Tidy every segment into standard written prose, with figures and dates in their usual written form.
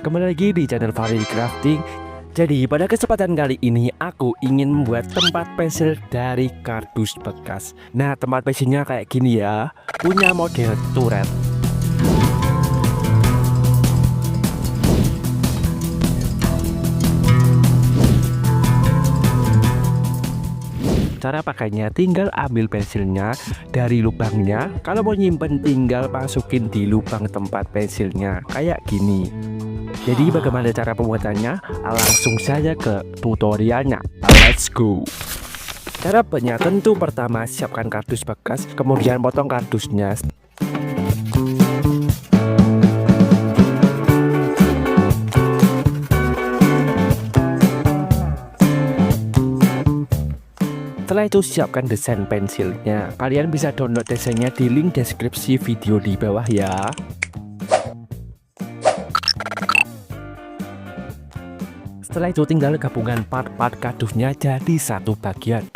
kembali lagi di channel Fahri Crafting. Jadi pada kesempatan kali ini aku ingin membuat tempat pensil dari kardus bekas. Nah, tempat pensilnya kayak gini ya, punya model turret. Cara pakainya tinggal ambil pensilnya dari lubangnya. Kalau mau nyimpen tinggal masukin di lubang tempat pensilnya kayak gini. Jadi bagaimana cara pembuatannya? Langsung saja ke tutorialnya. Let's go. Cara buatnya tentu pertama siapkan kardus bekas, kemudian potong kardusnya. Setelah itu siapkan desain pensilnya. Kalian bisa download desainnya di link deskripsi video di bawah ya. Setelah itu tinggal gabungkan part-part kardusnya jadi satu bagian.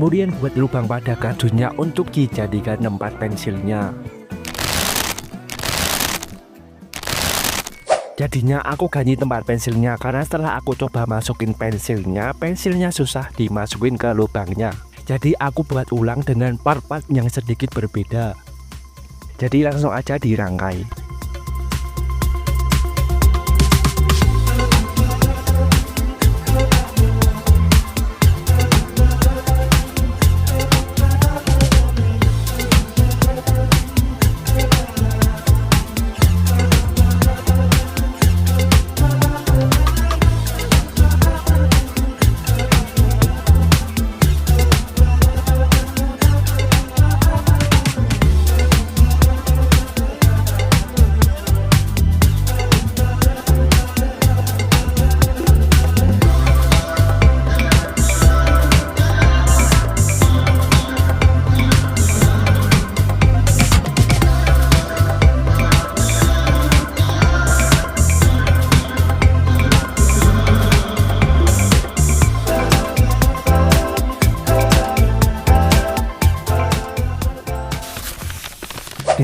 Kemudian buat lubang pada kardusnya untuk dijadikan tempat pensilnya. Jadinya aku ganti tempat pensilnya karena setelah aku coba masukin pensilnya susah dimasukin ke lubangnya. Jadi aku buat ulang dengan part-part yang sedikit berbeda. Jadi langsung aja dirangkai.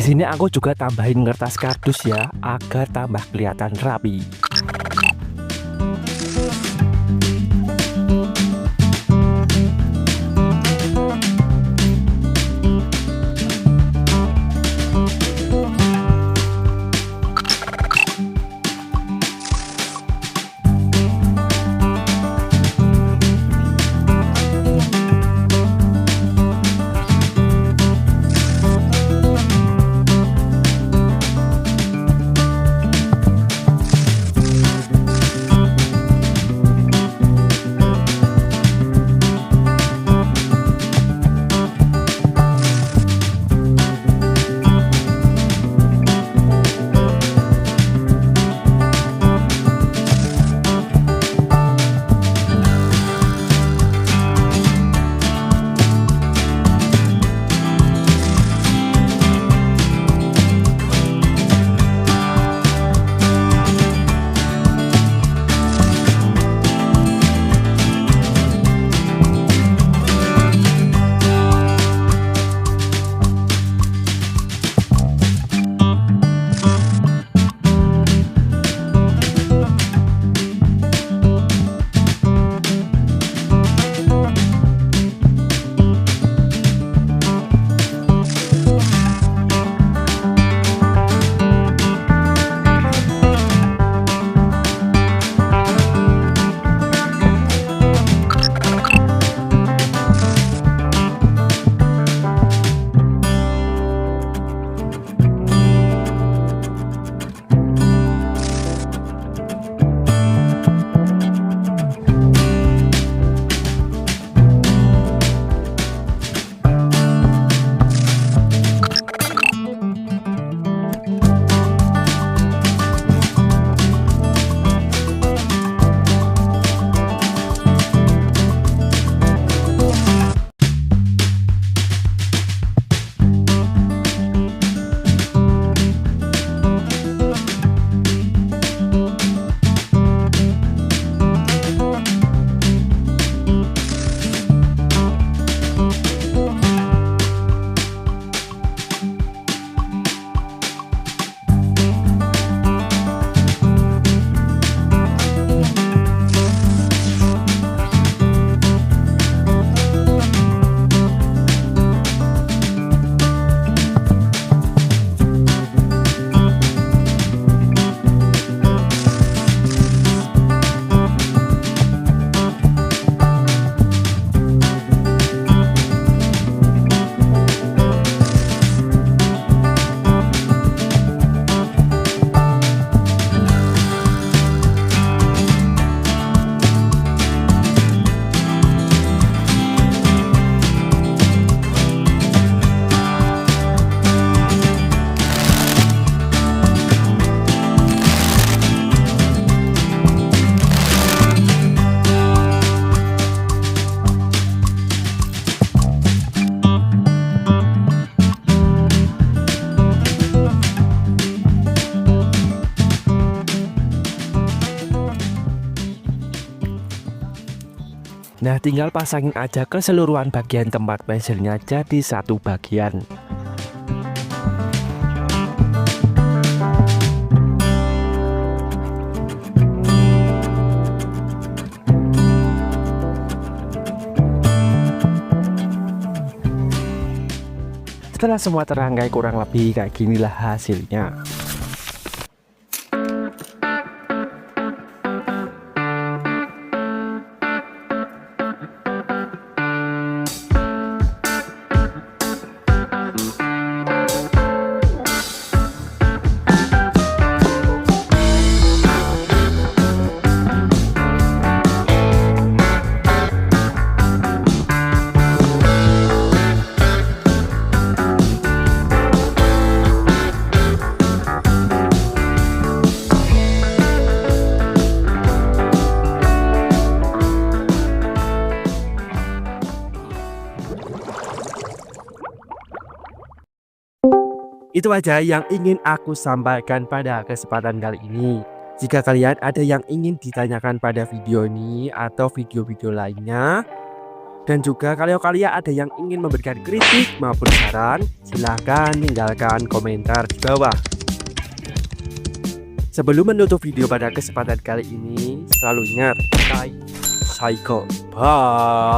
Di sini aku juga tambahin kertas kardus ya, agar tambah kelihatan rapi. Nah, tinggal pasangin aja keseluruhan bagian tempat pensilnya jadi satu bagian. Setelah semua terangkai kurang lebih kayak ginilah hasilnya. Itu aja yang ingin aku sampaikan pada kesempatan kali ini. Jika kalian ada yang ingin ditanyakan pada video ini atau video-video lainnya, Dan juga kalau kalian ada yang ingin memberikan kritik maupun saran, silahkan tinggalkan komentar di bawah. Sebelum menutup video pada kesempatan kali ini, selalu ingat, stay psycho. Bye.